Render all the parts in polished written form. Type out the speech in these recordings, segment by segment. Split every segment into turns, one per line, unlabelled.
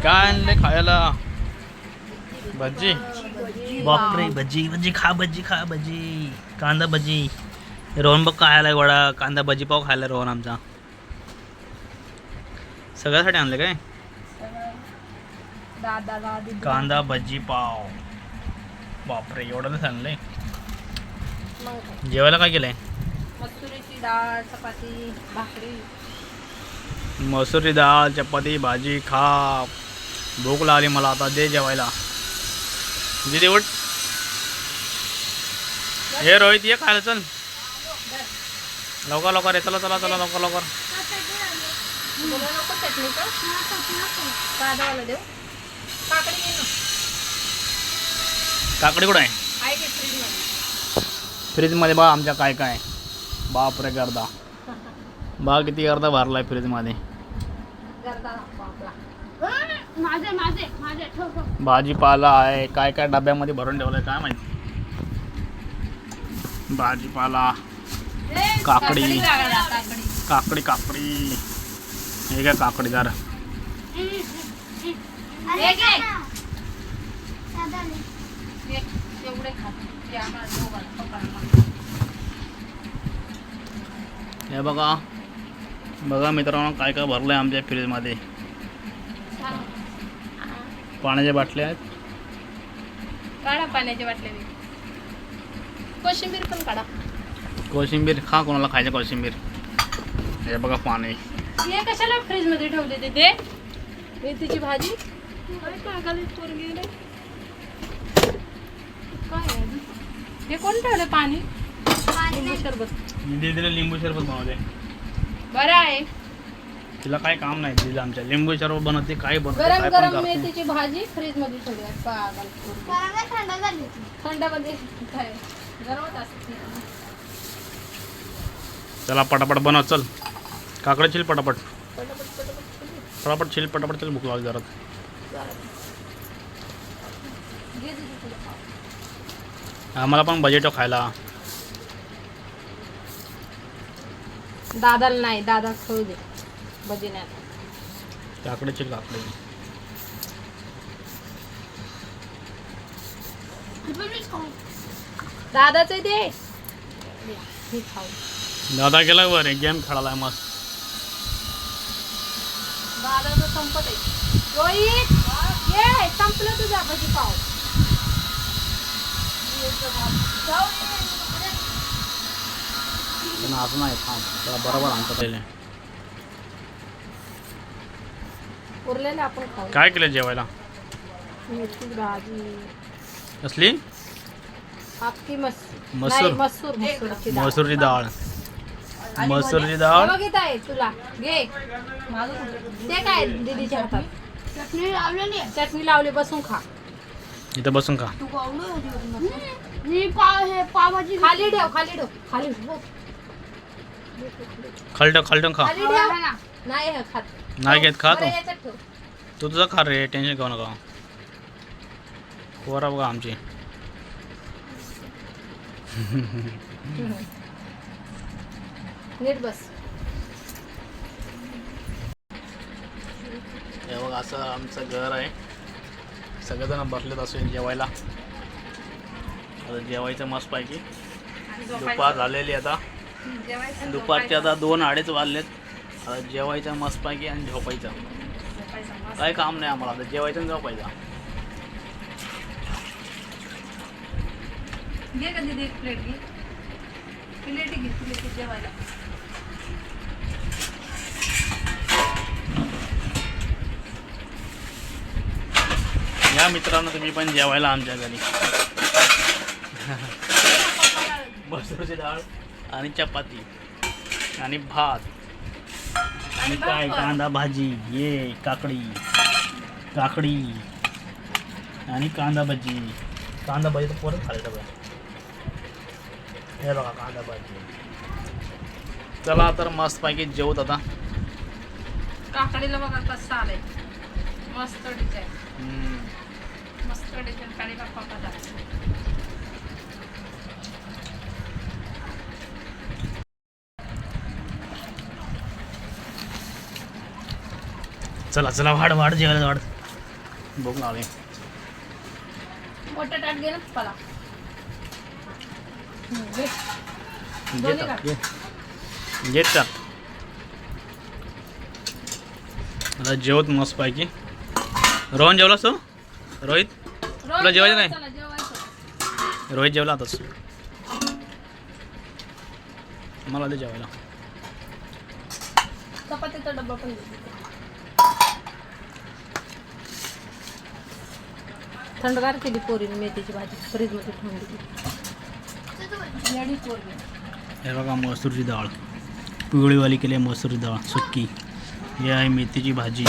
काय आणले खायला? भजी. बापरे, भजी भजी खा, भजी खा, भजी. कांदा भजी. रोहन बघ खायला वडा कांदा भजी पाव खायला रोहन आमचा. सगळ्यासाठी आणले काय? कांदा भजी पाव. बापरे, एवढं नाही आणलंय. जेवायला काय केलंय?
मसुरीची डाळ, चपाती, भाकरी.
मसुरी डाळ, चपाती, भाजी खा. भूक लागली मला आता, दे जेवायला. दीदी उठ. हे रोहित ये खायला चल. लवकर लवकर ये, चला चला चला लवकर लवकर. काकडी कुठं आहे? फ्रीज मध्ये बा आमच्या काय काय. बापरे गर्दा. बा किती गर्दा भरलाय फ्रीज मध्ये. भाजीपाला आहे, काय काय डब्यामध्ये भरून ठेवलंय काय माहिती. भाजीपाला, काकडी काकडी काकडी. हे काय काकडी जरा. हे बघा बघा मित्रांनो, काय काय भरलंय आमच्या फ्रीज मध्ये. पाण्याच्या बाटल्या आहेत.
काढा पाण्याच्या बाटल्या. कोशिंबीर पण काढा.
कोशिंबीर खा, कोणाला खायचं कोशिंबीर. हे बघा पाणी.
हे कशाला फ्रीज मध्ये ठेवले ते? मेथीची भाजी. हे कोण ठेवलं पाणी? लिंबू सरबत.
दीदीला लिंबू सरबत बनवते.
बरं आहे.
तिला काय काम नाही. दीदीला आमच्या लिंबू सरबत बनवते, काय बनवते,
गरम
काय पण
गरम
करते.
मेथीची भाजी फ्रीज मध्ये ठेवली. थंड मध्ये काय गरमच असते.
चला पटापट बनव चल. काकडी चिल पटापट. पटापट चिल पटापट चल, भूक लागली जरा. आम्हाला पण बजेट खायला.
दादाला नाही, दादा खाऊ दे भजी नाही.
काकडी चिल काकडी.
दादाच दे. हे खाऊ.
दादा गेला वर गेम खेळालाय मस्त.
दादाचं संपत आहे. रोहित ये, संपलं तुझा भजी पाव.
असं नाही थांब, त्याला बरोबर आणता पहिले.
उरलेलं आपण खाऊ.
काय केलं जेवायला?
मेथी भाजी.
कसली?
आपकी
मसूर.
मसूरची डाळ.
मसूरची डाळ. मसूरची डाळ.
बघित आहे तुला. घे. ते काय दीदीच्या हातात. चटणी लावलेली. चटणी लावली, बसून खा.
इथं बसून खा.
पावभाजी खाली ठेव, खाली ठेव, खाली ठेव.
खालटं खालटं खा.
खाली ठेव. नाही हे खात.
नाही घेत खा तू.
बरं, याच्यात ठेव.
तू तुझं खा रे, टेन्शन घेऊ नका. पोरा बघा आमची.
नीट बस.
हे बघा असं आमचं घर आहे. सगळेजण बसलेत असून जेवायला. आता जेवायचं मस्त पैकी. दुपार झालेली आता. दुपारचे आता 2-2:30 वाजलेत. आता जेवायचं मस्त पैकी आणि झोपायचं. काय काम नाही आम्हाला, आता जेवायचं आणि झोपायचं.
घे का दीदी एक प्लेट. घे प्लेट. घे प्लेट जेवायला.
या मित्रांनो तुम्ही पण जेवायला आमच्या घरी. मसूरची डाळ आणि चपाती आणि भात आणि काय कांदा भाजी. ये काकडी काकडी आणि कांदा भजी. कांदा भजी तर परत खाली सगळं. हे बघा कांदा भाजी. चला तर मस्त पैकी जेवत आता.
काकडीला बघा कसं आलंय. मस्त डिझाईन. मस्त डिझाईन. काळी बाप्पा पदार्थ.
चला चला वाढ वाढ जेवायला वाढ. भूक लागली.
मोठं ताट घे ना पप्पाला. घे.
घे
दोन्ही
टाक,
काढ.
घे टाक. आता जेवत मस्त पैकी. रोहन जेवलास तू? रोहित तुला जेवायचं नाही?
चला, जेवायचं.
रोहित जेवला आताच. मला दे जेवायला.
चपातीचा डब्बा पण दे. थंडगार केली पोरीने मेथीची भाजी फ्रीजमध्ये ठेवून दिली. येडी पोरगी.
हे बघा मसूरची डाळ पिवळीवाली केली आहे. मसूरची डाळ सुक्की. ही आहे मेथीची भाजी.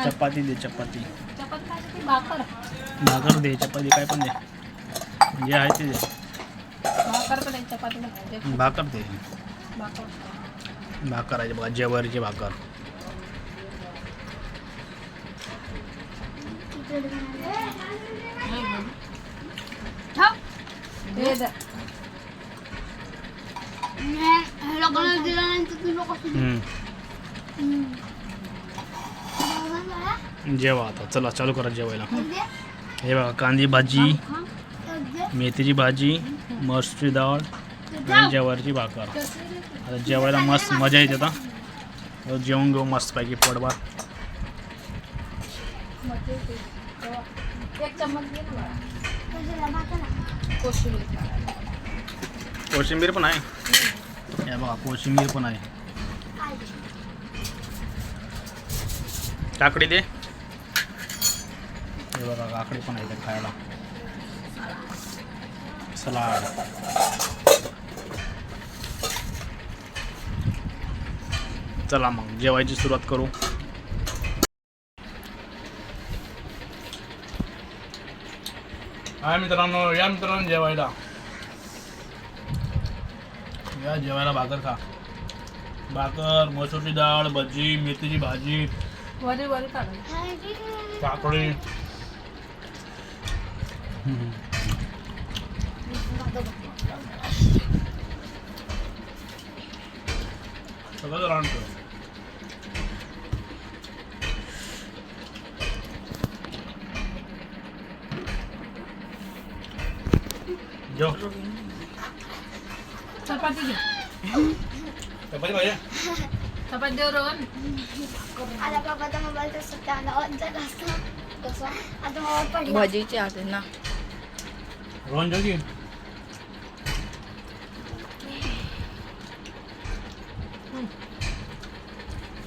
चपाती दे चपाती.
चपाती खायची की भाकर?
भाकर दे चपाती काय पण दे. जे आहे ते दे.
भाकर पण आहे, चपाती पण आहे.
भाकर दे.
भाकर.
भाकर आहे बघा ज्वारीची भाकर.
हे द्या.
जेवा आता चला चालू करा जेवायला. हे बघा कांदी भाजी, मेथीची भाजी, मसूरची डाळ आणि ज्वारीची भाकर. आता जेवायला मस्त मजा येते. आता जेवण घेऊ मस्त पैकी पोटभर.
एक चम्मच घे ना कोशिंबीर.
कोशिंबीर पण आहे. हे बघा कोशिंबीर पण आहे. काकडी दे. हे बघा काकडी पण आहे ते खायला. सलाड. चला मग जेवायची सुरुवात करू. हाय मित्रांनो, या मित्रांनो जेवायला. या जेवायला भाकर खा. भाकर, मसूरची डाळ, भजी, मेथीची भाजी,
वरी वरी काढायची.
काकडी. सगळं राहतो. जेव.
चपाती घे.
चपाती पाहिजे.
चपाती देऊ रोहन.
आता बाबाचा मोबाईल तसं त्याला कसं आता मोबाईल पडला.
भाजीची आहे ना.
रोहन जेव की.